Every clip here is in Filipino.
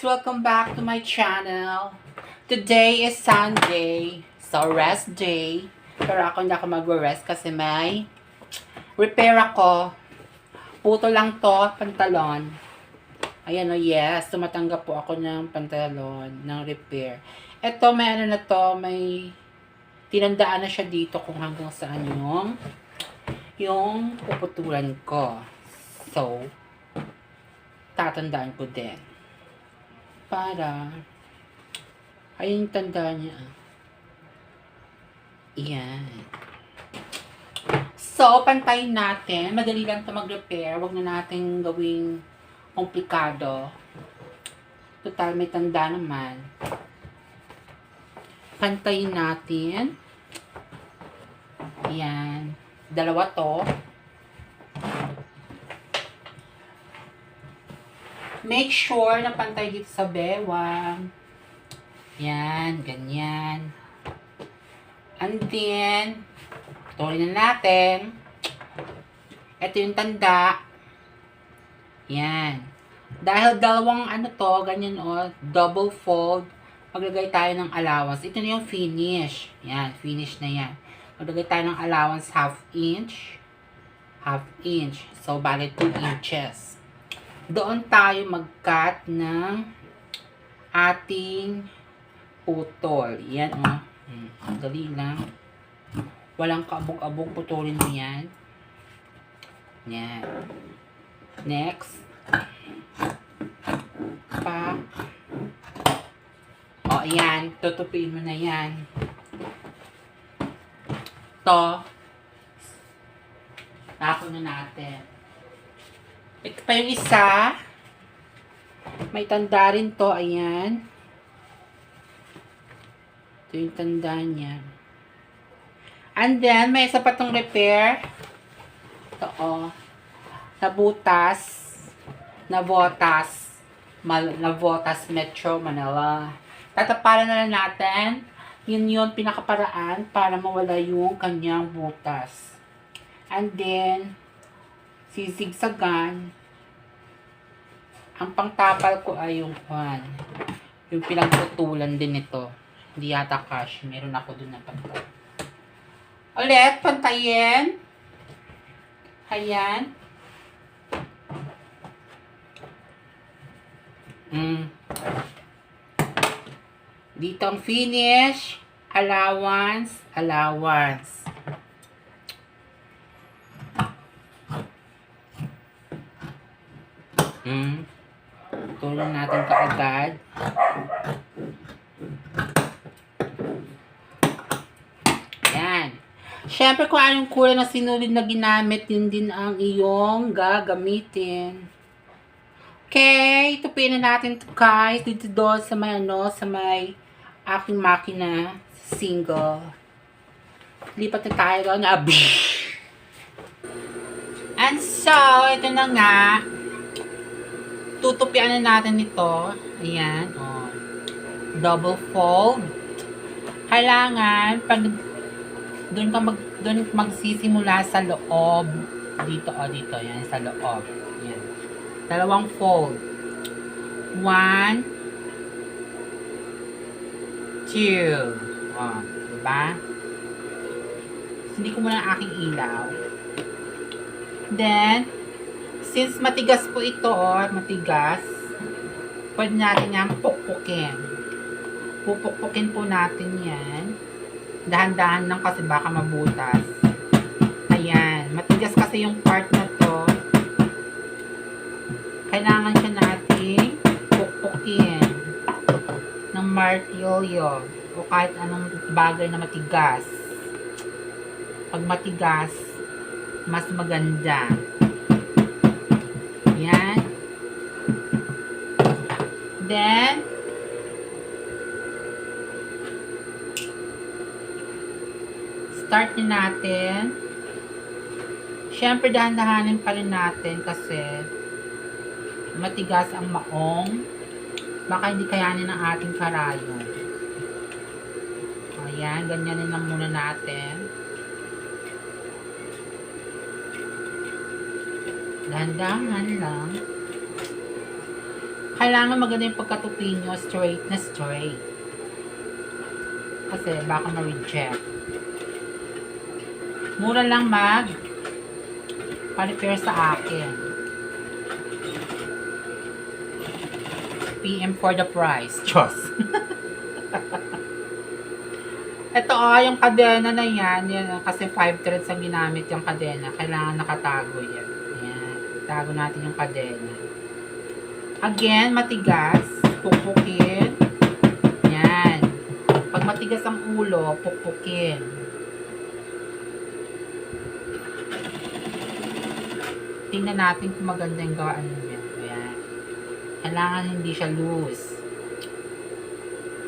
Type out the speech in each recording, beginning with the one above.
welcome back to my channel. Today is Sunday, so rest day. Pero ako hindi ako mag-rest kasi may repair ako. Putol lang to, pantalon. Ayan o, yes, tumatanggap po ako ng pantalon, ng repair. Ito, may ano na to, may tinandaan na siya dito kung hanggang saan yung puputulan ko. So, tatandaan ko din. Para, ayun yung tanda niya. Iyan. So, pantayin natin. Madali lang ito mag-repair. Huwag na natin gawing komplikado. Total, may tanda naman. Pantayin natin. Iyan. Dalawa to. Make sure na pantay dito sa bewang. Yan, ganyan. And then, tuloy na natin. Ito yung tanda. Yan. Dahil dalawang ano to, ganyan o, double fold, maglagay tayo ng allowance. Ito na yung finish. Yan, finish na yan. Maglagay tayo ng allowance half inch. Half inch. So, bali 2 inches. Doon tayo mag-cut ng ating putol. Yan o. Dali lang. Walang kaabog-abog. Putulin mo yan. Yan. Next. Pa. O, ayan. Tutupiin mo na yan. To. Tako na natin. Ito pa yung isa. May tanda rin to. Ayan. Ito yung tanda niya. And then, may isa pa tong repair. Ito o. Nabutas. Navotas. Navotas Metro Manila. Tatapalan na lang natin. Yun yung pinakaparaan para mawala yung kanyang butas. And then, sisigsagan. Ang pangtapal ko ay yung pinagputulan din ito. Hindi yata cash. Meron ako dun na pantay. Ulit, pantayin. Ayan. Dito ang finish. Allowance. Allowance. Tulong natin kaagad. Yan. Siyempre, kung anong kulay na sinulid na ginamit, yun din ang iyong gagamitin. Okay, tupiin na natin ito guys. Dito doon sa may sa may aking makina. Single. Lipat na tayo doon. And so, ito na nga. Tutupian na natin ito. Ayan. Oh. Double fold. Kailangan, pag doon magsisimula sa loob. Dito, dito. Yan, sa loob. Yan. Dalawang fold. 1, 2. Oh, diba? Hindi ko muna ang aking ilaw. Then, since matigas po ito, matigas, pwede natin yan pukpukin. Pupukpukin po natin yan. Dahan-dahan lang kasi baka mabutas. Ayan. Matigas kasi yung part na to. Kailangan siya natin pukpukin ng martilyo o kahit anong bagay na matigas. Pag matigas, mas maganda. Yan. Then, start na natin. Siyempre, dahan-dahanin pa rin natin kasi matigas ang maong. Baka hindi kayanin ng ating karayon. Ayan, ganyanin lang muna natin. Dahan-dahan lang. Kailangan maganda yung pagkatupi nyo, straight na straight. Kasi baka ma-reject. Mura lang pa-repair sa akin. PM for the price. Diyos. Ito yung kadena na yan. Kasi 5 threads ang ginamit yung kadena. Kailangan nakatago yan. Yan. Tago natin yung kadena. Again, matigas. Pukpukin. Yan. Pag matigas ang ulo, pukpukin. Tingnan natin kung maganda yung gawaan niya. Ayan. Kailangan hindi siya loose.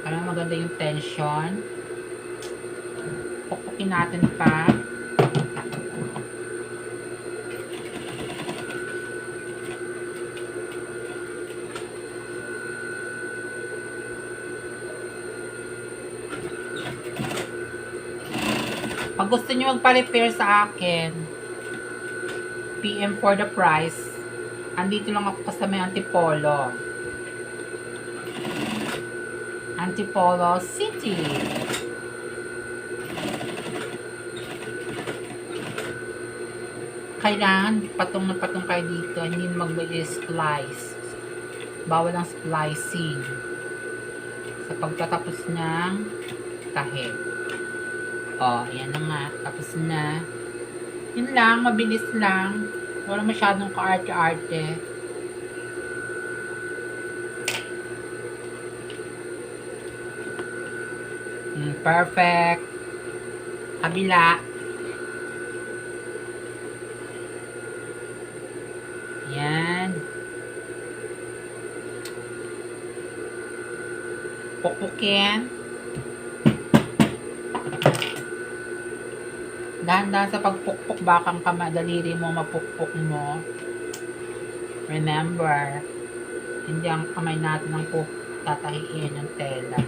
Kailangan maganda yung tension. Pukpukin natin pa. Pag gusto nyo magpa-repair sa akin, PM for the price. Andito lang ako sa may Antipolo. Antipolo City. Kailangan patong na patong kayo dito. Hindi mag-splice. Bawal ang splicing. Sa pagtatapos ng tahe. Yan na nga. Tapos na. Yun lang. Mabilis lang. Wala masyadong ka-arte-arte. Perfect. Kabila. Yan. Pukpukin. Dahan-dahan sa pagpukpuk, bakang kamadaliri mo mapukpuk mo. Remember, hindi ang kamay natin ang tatahiin ng tela.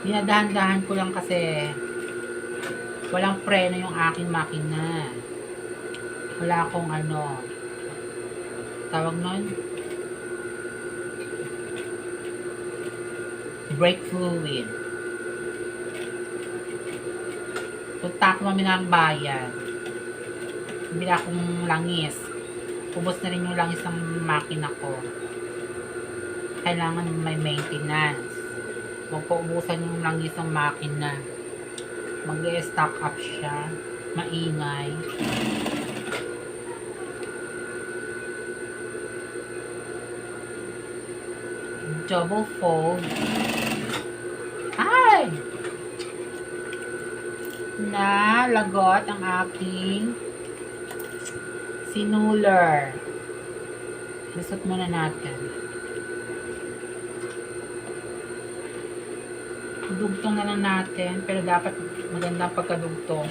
Dinadahan-dahan ko lang kasi walang preno yung aking makina. Wala akong tawag nun, brake fluid. Punta ko kami ng bayan. Bila akong langis. Ubos na rin yung langis ng makina ko. Kailangan may maintenance. Huwag po ubusan yung langis ng makina. Mag-stock up siya. Maingay. Double fold. Ay! Na lagot ang aking sinuler. Lusot muna natin. Dugtong na lang natin, pero dapat magandang pagkadugtong.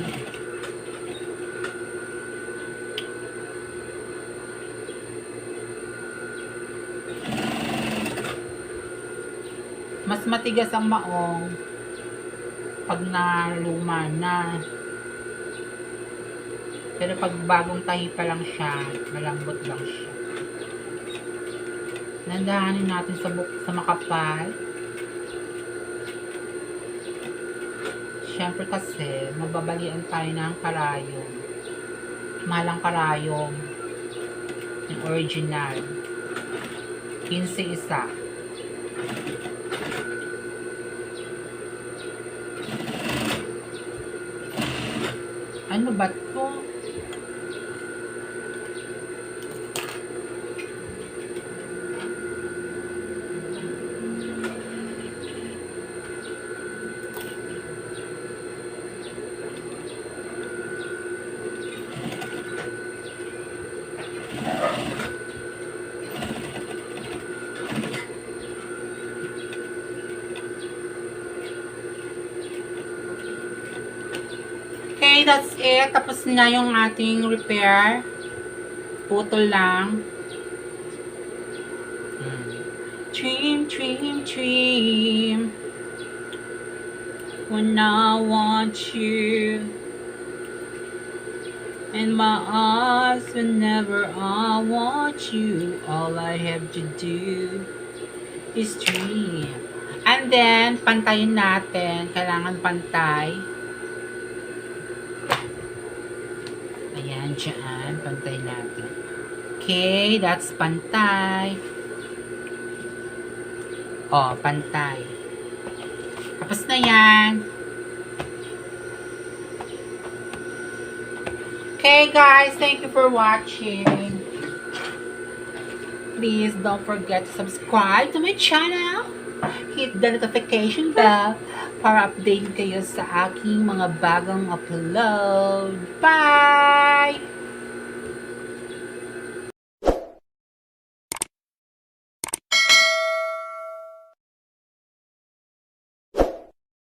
Mas matigas ang maong pag naluma na. Pero pag bagong tahi pa lang siya, malambot lang siya. Nandahanin natin sa makapal. Siyempre kasi, mababalian tayo ng karayom. Malang karayom. Yung original. 15 isa. Ano ba to? Okay, that's it. Tapos na yung ating repair. Putol lang. Trim, trim, trim. When I want you. in my eyes whenever I want you. All I have to do is dream. And then, pantayin natin. Kailangan pantay. Ayan, dyan. Pantay natin. Okay, that's pantay. Oh, pantay. Tapos na yan. Okay, guys. Thank you for watching. Please don't forget to subscribe to my channel. Hit the notification bell para update kayo sa aking mga bagong upload. Bye!